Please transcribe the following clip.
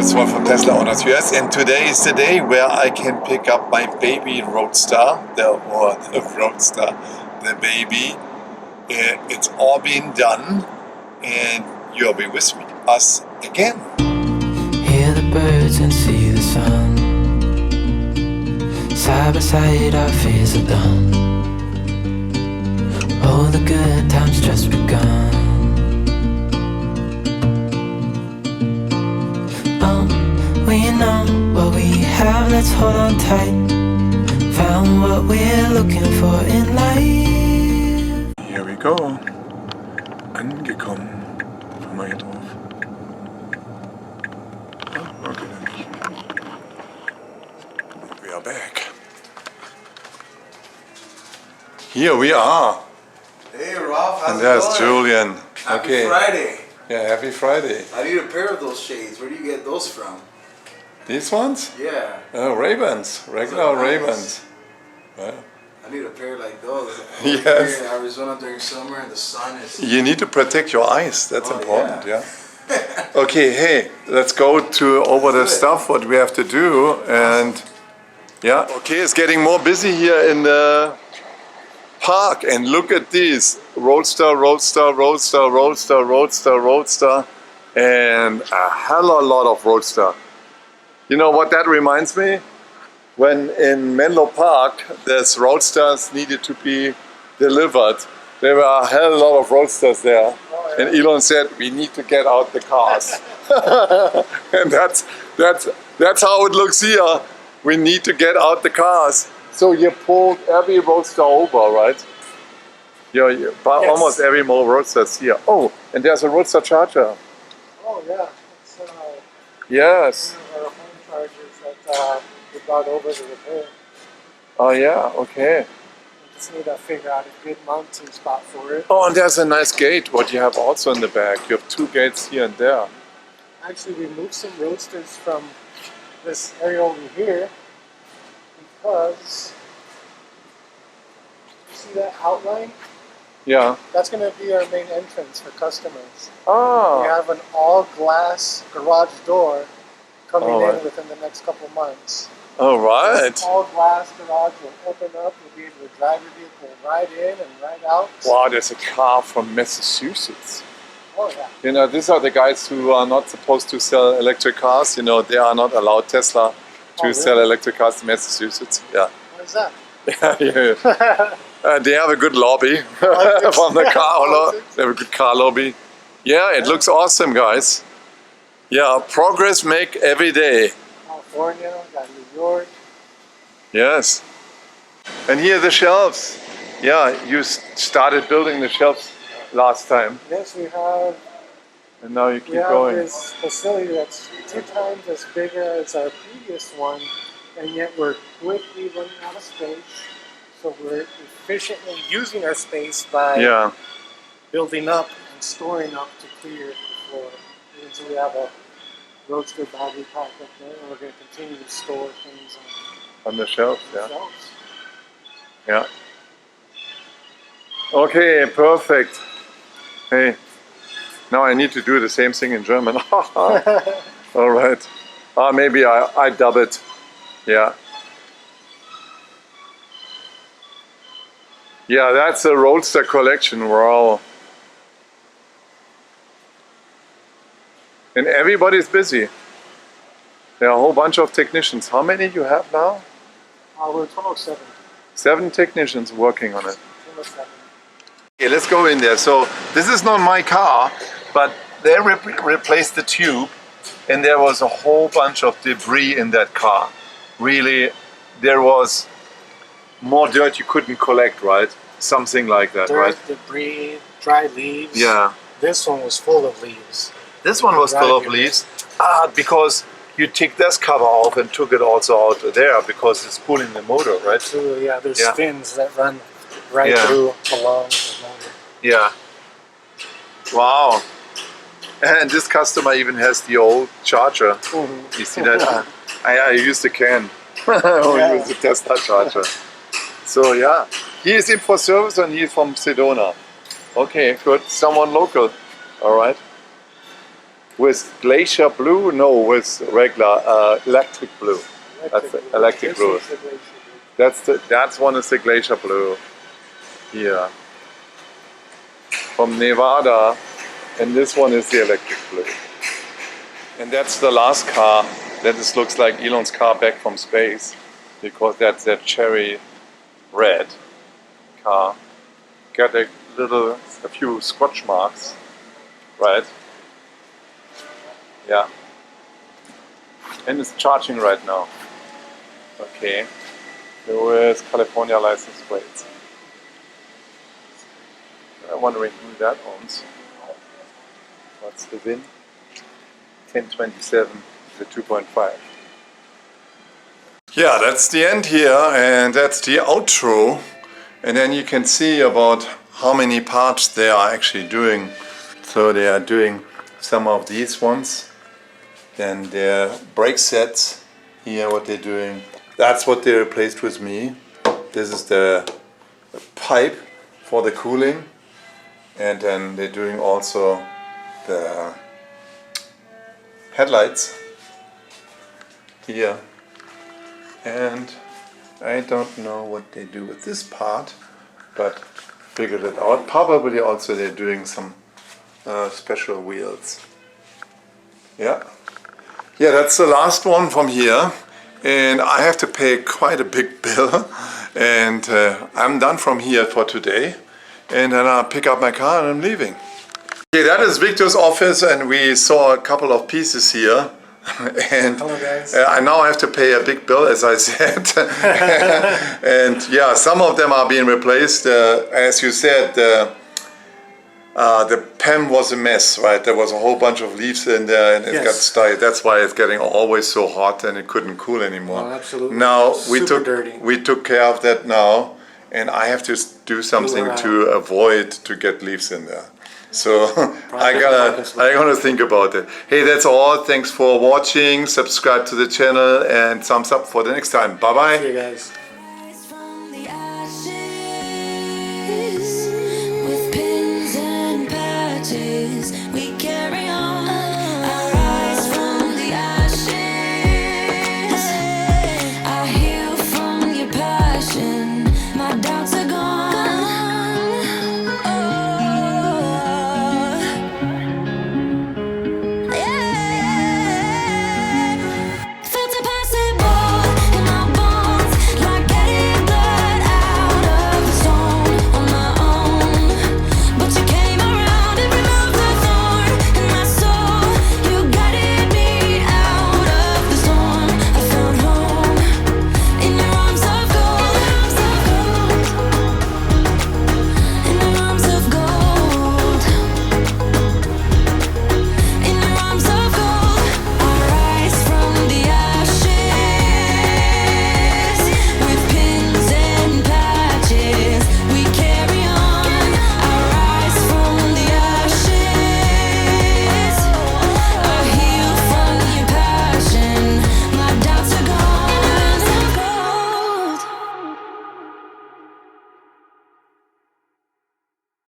it's one from Tesla Owners US, and today is the day where I can pick up my baby Roadster, the baby. It's all been done, and you'll be with me, us again. Hear the birds and see the sun. Side by side our fears are done. Oh, the good times just begun. We know what we have, let's hold on tight. Found what we're looking for in life. Here we go. Angekommen. Komm mal hier drauf. Oh, okay, dann nicht. We are back. Here we are. Hey Ralph, how's And it there's going? Julian. Happy Okay. Friday. Yeah, happy Friday. I need a pair of those shades. Where do you get those from? These ones? Yeah. Ray-Bans. Regular Those are nice. Ray-Bans. Well, I need a pair like those. Yes. Here in Arizona during summer and the sun is... you need to protect your eyes. That's Oh, important, yeah. Okay, hey, let's go to over the stuff what we have to do, and yeah. Okay, it's getting more busy here in the park, and look at these Roadster, and a hell of a lot of Roadster. You know what that reminds me? When in Menlo Park, there's Roadsters needed to be delivered. There were a hell of a lot of Roadsters there. And Elon said, we need to get out the cars. And that's how it looks here. We need to get out the cars. So you pulled every Roadster over, right? Yeah, but almost every more Roadsters here. Oh, and there's a Roadster charger. Oh yeah, it's Yes. one of our home chargers that we brought over to repair. Oh yeah, okay. We just need to figure out a good mounting spot for it. Oh, and there's a nice gate, what you have also in the back. You have two gates here and there. Actually, we moved some Roadsters from this area over here because you see that outline? Yeah. That's going to be our main entrance for customers. We Ah, have an all-glass garage door coming All right. in within the next couple months. all right. All-glass garage will open up. You'll be able to drive your vehicle right in and right out. Wow, there's a car from Massachusetts. Oh yeah. You know, these are the guys who are not supposed to sell electric cars. You know, they are not allowed Tesla to really? sell electric cars in Massachusetts. Yeah. What is that? Yeah. They have a good lobby from the car. Politics. They have a good car lobby. Yeah, it looks awesome, guys. Yeah, progress make every day. California, got New York. Yes. And here are the shelves. Yeah, you started building the shelves last time, Yes, we have. and now you keep We have going. this facility that's 2 times as big as our previous one, and yet we're quickly running out of space. So we're efficiently using our space by Yeah. building up and storing up to clear the floor. And so we have a Roadster battery pack up there, and we're going to continue to store things On the shelves, on yeah. the shelves. Yeah. Okay, perfect. Hey, now I need to do the same thing in German. All right. Maybe I dub it. Yeah. Yeah, that's a Roadster collection. Wow. And everybody's busy. There are a whole bunch of technicians. How many you have now? We're 1207. 7 technicians working on it. 1207. Okay, let's go in there. So this is not my car, but they replaced the tube, and there was a whole bunch of debris in that car. Really, there was more dirt you couldn't collect, right? Something like that, Dirt, right? debris, dry leaves. Yeah. This one was full of leaves. This one was full of Right. leaves. Because you took this cover off and took it also out there because it's pulling the motor, right? So yeah, there's Yeah. fins that run right Yeah. through along the motor. Yeah. Wow. And this customer even has the old charger. Mhm. You see that? I used the can. I use the Tesla charger. So yeah, he is in for service and he is from Sedona. Okay, good. Someone local. All right. with glacier blue? No, with regular electric blue. That's the electric blue. This is the glacier blue. That's one is the glacier blue here from Nevada, and this one is the electric blue. And that's the last car. That just looks like Elon's car back from space, because that's that cherry red car. Got a few scotch marks, right? Yeah. And it's charging right now. Okay. There is California license plates. I'm wondering who that owns. What's the VIN? 1027, the 2.5. Yeah, that's the end here, and that's the outro. And then you can see about how many parts they are actually doing. So they are doing some of these ones. Then their brake sets, here what they're doing. That's what they replaced with me. This is the pipe for the cooling. And then they're doing also the headlights here. And I don't know what they do with this part, but figured it out. Probably also they're doing some special wheels. Yeah. Yeah, that's the last one from here. And I have to pay quite a big bill. And I'm done from here for today. And then I'll pick up my car and I'm leaving. Okay, that is Victor's office, and we saw a couple of pieces here. And Hello, guys. I now have to pay a big bill, as I said. And yeah, some of them are being replaced. As you said, the pen was a mess, right? There was a whole bunch of leaves in there, and it got stuck. That's why it's getting always so hot, and it couldn't cool anymore. Oh, absolutely. Now Super we took care of that now, and I have to do something to avoid to get leaves in there. So I gotta think about it. Hey, that's all. Thanks for watching. Subscribe to the channel and thumbs up for the next time. Bye bye. See you guys.